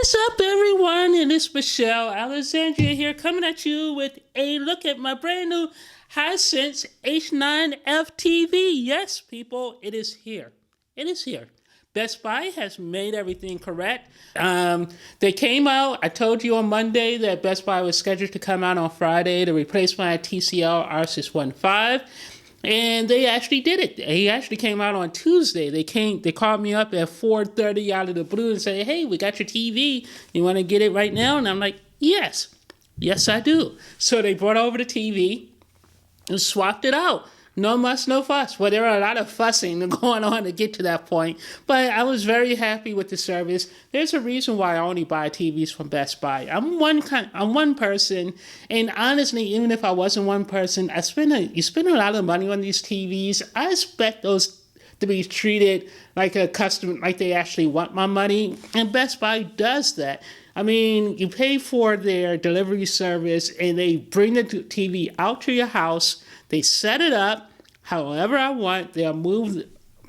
What's up, everyone? And it's Michelle Alexandria here, coming at you with a look at my brand new Hisense H9F TV. Yes, people, it is here. It is here. Best Buy has made everything correct. They came out. I told you on Monday that Best Buy was scheduled to come out on Friday to replace my TCL R615. And they actually did it. He actually came out on Tuesday. They called me up at 4:30 out of the blue and said, "Hey, we got your TV. You want to get it right now?" And I'm like, "Yes. Yes, I do." So they brought over the TV and swapped it out. No muss, no fuss. Well, there were a lot of fussing going on to get to that point, but I was very happy with the service. There's a reason why I only buy TVs from Best Buy. I'm one person, and honestly, even if I wasn't one person, you spend a lot of money on these TVs. I expect those to be treated like a customer, like they actually want my money, and Best Buy does that. I mean, you pay for their delivery service, and they bring the TV out to your house. They set it up however I want. They'll move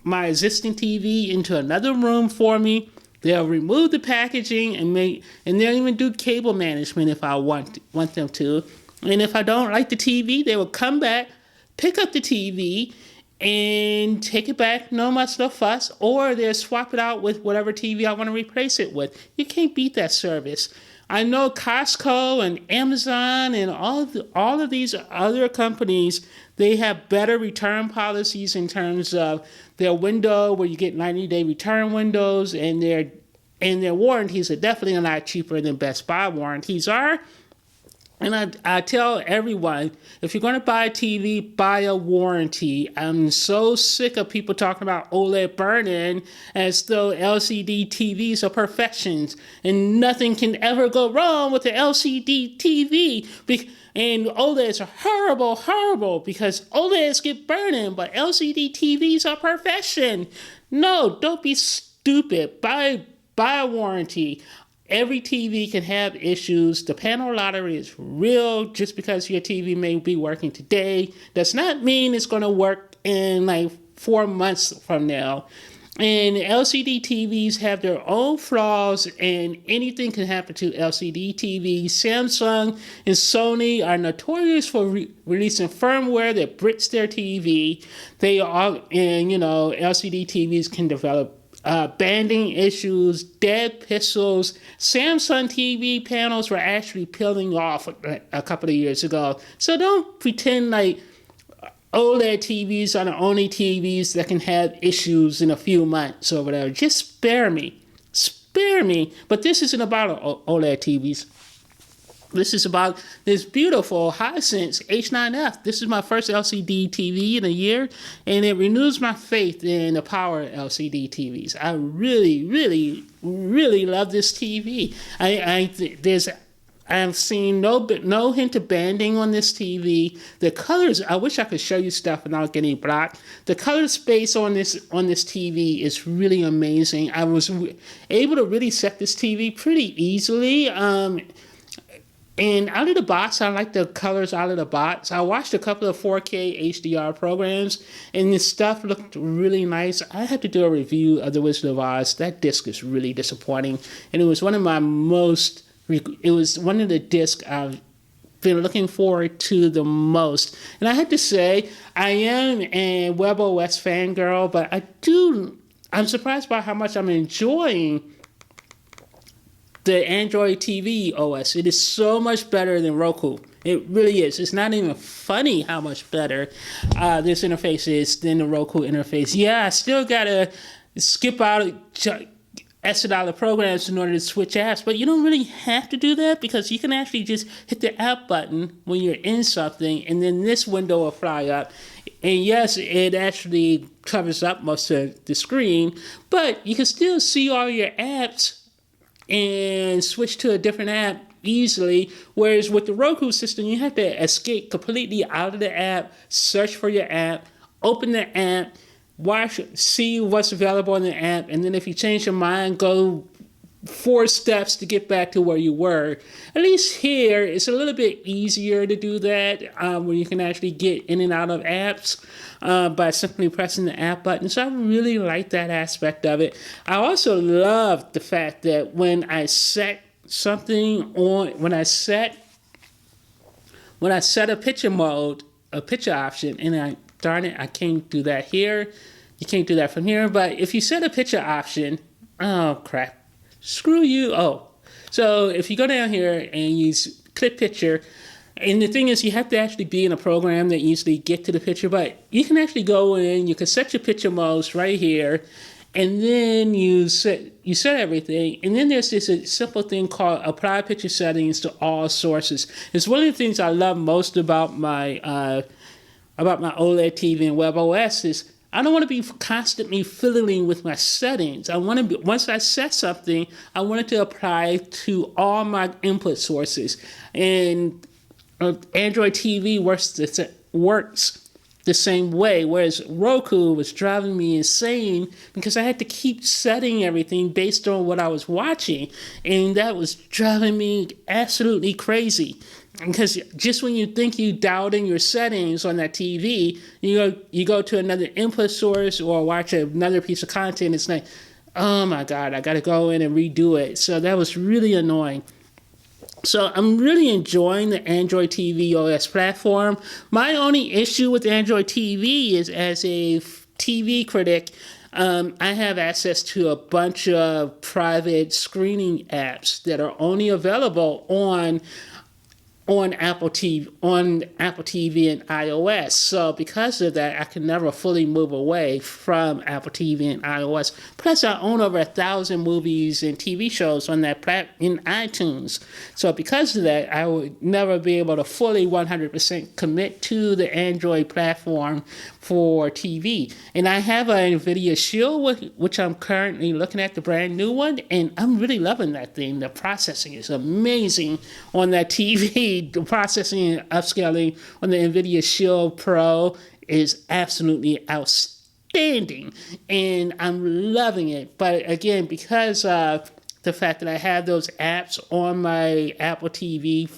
my existing TV into another room for me. They'll remove the packaging and they'll even do cable management if I want them to. And if I don't like the TV, they will come back, pick up the TV, and take it back, no muss, no fuss, or they'll swap it out with whatever TV I want to replace it with. You can't beat that service. I know Costco and Amazon and all of these other companies, they have better return policies in terms of their window, where you get 90-day return windows, and their warranties are definitely a lot cheaper than Best Buy warranties are. And I tell everyone, if you're going to buy a TV, buy a warranty. I'm so sick of people talking about OLED burn-in as though LCD TVs are perfections and nothing can ever go wrong with the LCD TV. And OLEDs are horrible, horrible, because OLEDs get burn-in, but LCD TVs are perfection. No, don't be stupid. Buy a warranty. Every TV can have issues. The panel lottery is real. Just because your TV may be working today does not mean it's going to work in like 4 months from now. And LCD TVs have their own flaws, and anything can happen to LCD TVs. Samsung and Sony are notorious for releasing firmware that bricks their TV. LCD TVs can develop banding issues, dead pixels. Samsung TV panels were actually peeling off a couple of years ago. So don't pretend like OLED TVs are the only TVs that can have issues in a few months or whatever. Just spare me. Spare me. But this isn't about OLED TVs. This is about this beautiful Hisense H9F. This is my first LCD TV in a year, and it renews my faith in the power of LCD TVs. I really, really, really love this TV. I've seen no hint of banding on this TV. The colors, I wish I could show you stuff without getting blocked. The color space on this TV is really amazing. I was able to really set this TV pretty easily. And out of the box, I like the colors out of the box. I watched a couple of 4K HDR programs, and this stuff looked really nice. I had to do a review of The Wizard of Oz. That disc is really disappointing, and it was one of the discs I've been looking forward to the most. And I had to say, I am a WebOS fangirl, but I'm surprised by how much I'm enjoying the Android TV OS. It is so much better than Roku. It really is. It's not even funny how much better this interface is than the Roku interface. Yeah, I still gotta exit out of programs in order to switch apps, but you don't really have to do that, because you can actually just hit the app button when you're in something, and then this window will fly up. And yes, it actually covers up most of the screen, but you can still see all your apps and switch to a different app easily. Whereas with the Roku system, you have to escape completely out of the app, search for your app, open the app, see what's available in the app, and then if you change your mind, go 4 steps to get back to where you were. At least here, it's a little bit easier to do that, where you can actually get in and out of apps by simply pressing the app button. So I really like that aspect of it. I also love the fact that when I set a picture mode, a picture option, and darn it, I can't do that here. You can't do that from here. But if you set a picture option, oh crap. Screw you. Oh, so if you go down here and you click picture, and the thing is, you have to actually be in a program that usually get to the picture, but you can actually go in, you can set your picture modes right here, and then you set everything, and then there's this simple thing called apply picture settings to all sources. It's one of the things I love most about my OLED TV and WebOS is I don't want to be constantly fiddling with my settings. I want to be, once I set something, I want it to apply to all my input sources. And Android TV works the same way, whereas Roku was driving me insane because I had to keep setting everything based on what I was watching, and that was driving me absolutely crazy. Because just when you think you dialed in your settings on that TV, you go to another input source or watch another piece of content, it's like, oh my God, I got to go in and redo it. So that was really annoying. So I'm really enjoying the Android TV OS platform. My only issue with Android TV is, as a TV critic, I have access to a bunch of private screening apps that are only available on Apple TV and iOS. So because of that, I can never fully move away from Apple TV and iOS. Plus, I own over 1,000 movies and TV shows on that in iTunes. So because of that, I would never be able to fully 100% commit to the Android platform for TV. And I have a NVIDIA Shield, which I'm currently looking at, the brand new one, and I'm really loving that thing. The processing is amazing on that TV. The processing and upscaling on the NVIDIA Shield Pro is absolutely outstanding, and I'm loving it. But again, because of the fact that I have those apps on my Apple TV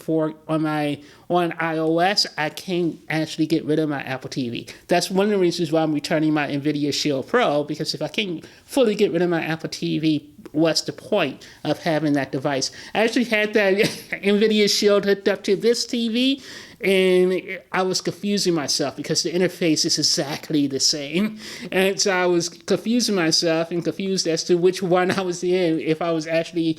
on iOS, I can't actually get rid of my Apple TV. That's one of the reasons why I'm returning my NVIDIA Shield Pro, because if I can't fully get rid of my Apple TV, what's the point of having that device? I actually had that NVIDIA Shield hooked up to this TV, and I was confusing myself because the interface is exactly the same. And so I was confusing myself and confused as to which one I was in, if I was actually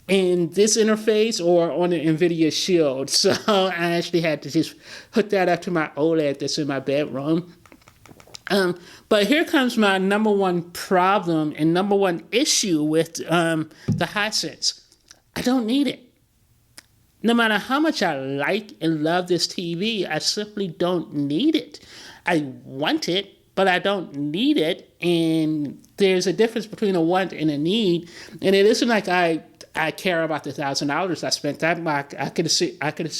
in this interface or on the NVIDIA Shield. So I actually had to just hook that up to my OLED that's in my bedroom. But here comes my number one problem and number one issue with the Hisense. I don't need it. No matter how much I like and love this TV, I simply don't need it. I want it, but I don't need it. And there's a difference between a want and a need. And it isn't like I care about the $1,000 I spent. That I could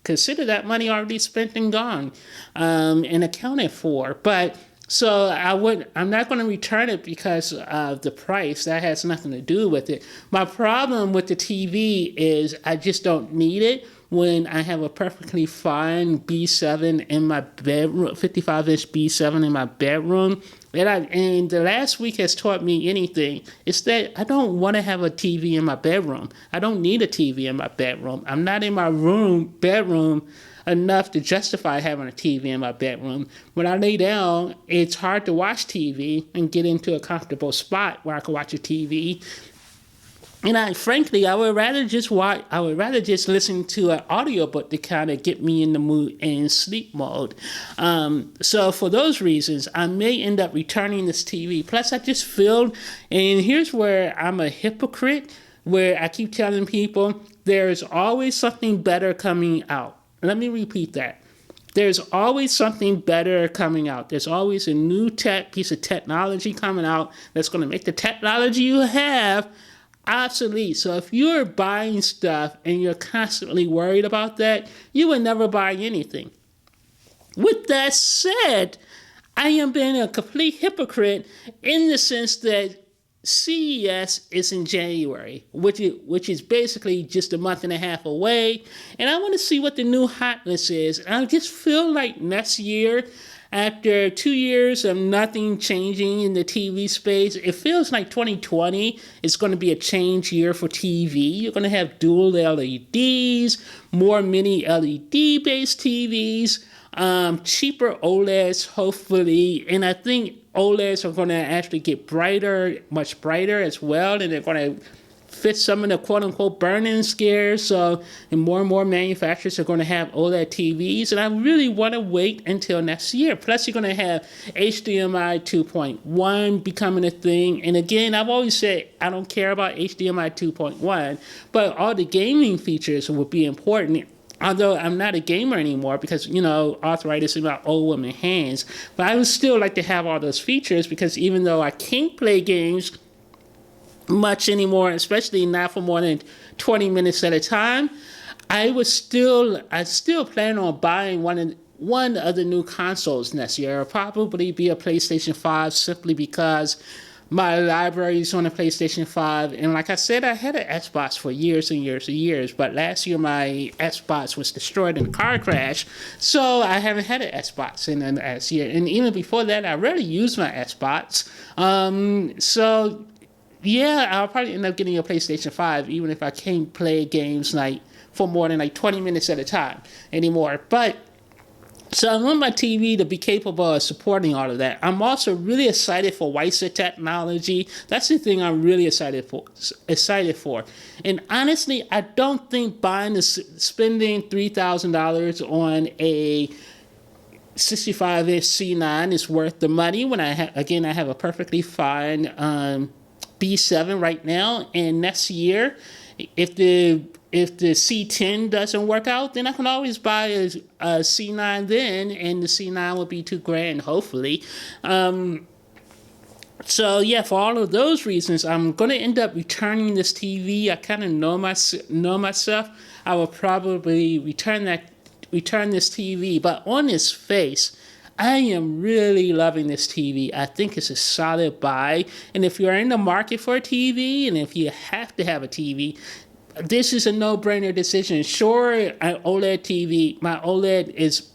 consider that money already spent and gone and accounted for. But so I'm not going to return it because of the price. That has nothing to do with it. My problem with the TV is I just don't need it when I have a perfectly fine B7 in my bedroom, 55-inch B7 in my bedroom. And the last week has taught me anything. It's that I don't want to have a TV in my bedroom. I don't need a TV in my bedroom. I'm not in my bedroom enough to justify having a TV in my bedroom. When I lay down, it's hard to watch TV and get into a comfortable spot where I can watch a TV. And I would rather just listen to an audiobook to kind of get me in the mood and sleep mode. So for those reasons, I may end up returning this TV. Plus, I just feel, and here's where I'm a hypocrite, where I keep telling people there's always something better coming out. Let me repeat that. There's always something better coming out. There's always a new piece of technology coming out that's going to make the technology you have obsolete. So if you're buying stuff and you're constantly worried about that, you will never buy anything. With that said, I am being a complete hypocrite in the sense that CES is in January, which is basically just a month and a half away, and I want to see what the new hotness is. And I just feel like next year, after 2 years of nothing changing in the TV space, it feels like 2020 is going to be a change year for TV. You're going to have dual LEDs, more mini LED based TVs, cheaper OLEDs, hopefully, and I think OLEDs are going to actually get brighter, much brighter as well, and they're going to fit some of the quote-unquote burn-in scares. So, and more manufacturers are going to have OLED TVs, and I really want to wait until next year. Plus, you're going to have HDMI 2.1 becoming a thing. And again, I've always said I don't care about HDMI 2.1, but all the gaming features will be important. Although I'm not a gamer anymore because, arthritis in my old woman hands. But I would still like to have all those features because even though I can't play games much anymore, especially not for more than 20 minutes at a time, I still plan on buying one of the new consoles next year. It'll probably be a PlayStation 5 simply because my library is on a PlayStation 5, and like I said, I had an Xbox for years and years and years, but last year my Xbox was destroyed in a car crash, so I haven't had an Xbox in the last year, and even before that, I rarely used my Xbox, so yeah, I'll probably end up getting a PlayStation 5, even if I can't play games for more than 20 minutes at a time anymore, but so I want my TV to be capable of supporting all of that. I'm also really excited for WiSA technology. That's the thing I'm really excited for. And honestly, I don't think spending $3,000 on a 65-inch C9 is worth the money when I have a perfectly fine B7 right now. And next year, if the C10 doesn't work out, then I can always buy a C9 then, and the C9 will be $2,000, hopefully. So yeah, for all of those reasons, I'm going to end up returning this TV. I kind of know myself. I will probably return this TV, but on its face, I am really loving this TV. I think it's a solid buy. And if you're in the market for a TV, and if you have to have a TV, this is a no-brainer decision. Sure, an OLED TV, my OLED is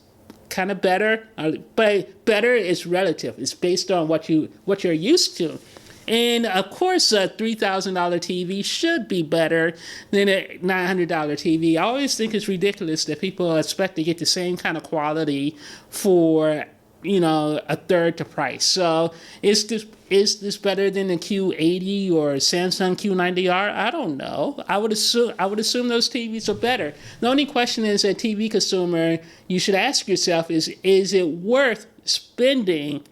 kind of better, but better is relative. It's based on what you're used to. And of course, a $3,000 TV should be better than a $900 TV. I always think it's ridiculous that people expect to get the same kind of quality for a third the price. So is this better than the Q80 or Samsung Q90R? I don't know. I would assume those TVs are better. The only question is, as a TV consumer, you should ask yourself is it worth spending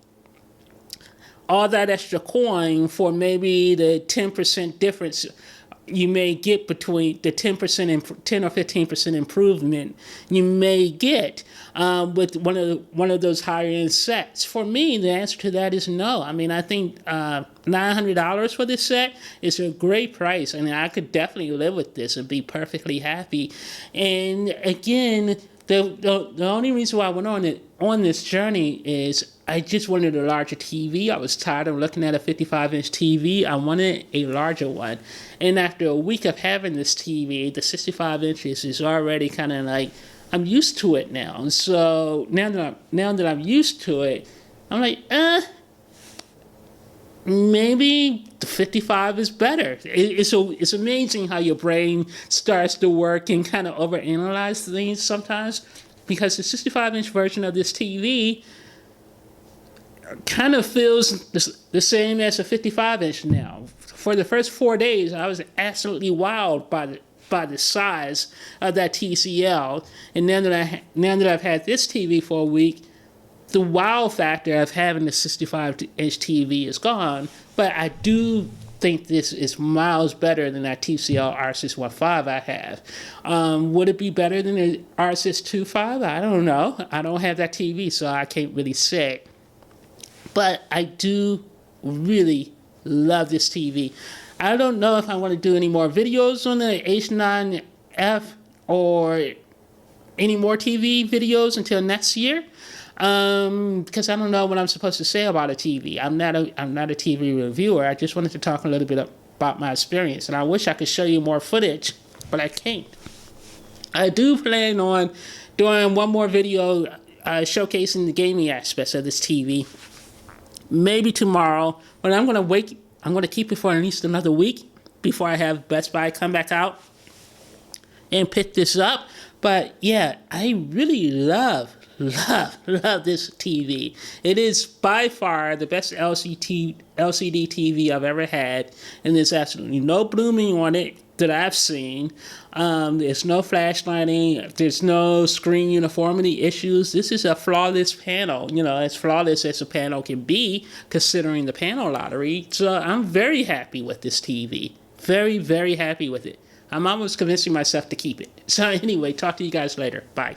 all that extra coin for maybe the 10% difference you may get between the 10% and 10 or 15% improvement you may get with one of those higher end sets. For me, the answer to that is no. I mean, I think $900 for this set is a great price. I mean, I could definitely live with this and be perfectly happy. And again, the only reason why I went on this journey is I just wanted a larger TV. I was tired of looking at a 55-inch TV. I wanted a larger one. And after a week of having this TV, the 65 inches is already kind of like, I'm used to it now. And so now that I'm used to it, I'm like, maybe the 55 is better. It's amazing how your brain starts to work and kind of overanalyze things sometimes, because the 65-inch version of this TV kind of feels the same as a 55-inch now. For the first 4 days, I was absolutely wowed by the size of that TCL, and now that I've had this TV for a week, the wow factor of having the 65-inch TV is gone. But I do think this is miles better than that TCL R615 I have. Would it be better than the R625? I don't know. I don't have that TV, so I can't really say. But I do really love this TV. I don't know if I want to do any more videos on the H9F or any more TV videos until next year. Because I don't know what I'm supposed to say about a TV. I'm not a TV reviewer. I just wanted to talk a little bit about my experience, and I wish I could show you more footage, but I can't. I do plan on doing one more video showcasing the gaming aspects of this TV. Maybe tomorrow, but I'm gonna keep it for at least another week before I have Best Buy come back out and pick this up. But yeah, I really love this TV. It is by far the best LCD TV I've ever had, and there's absolutely no blooming on it that I've seen. There's no flashlighting. There's no screen uniformity issues. This is a flawless panel. You know, as flawless as a panel can be, considering the panel lottery. So I'm very happy with this TV. Very, very happy with it. I'm almost convincing myself to keep it. So anyway, talk to you guys later. Bye.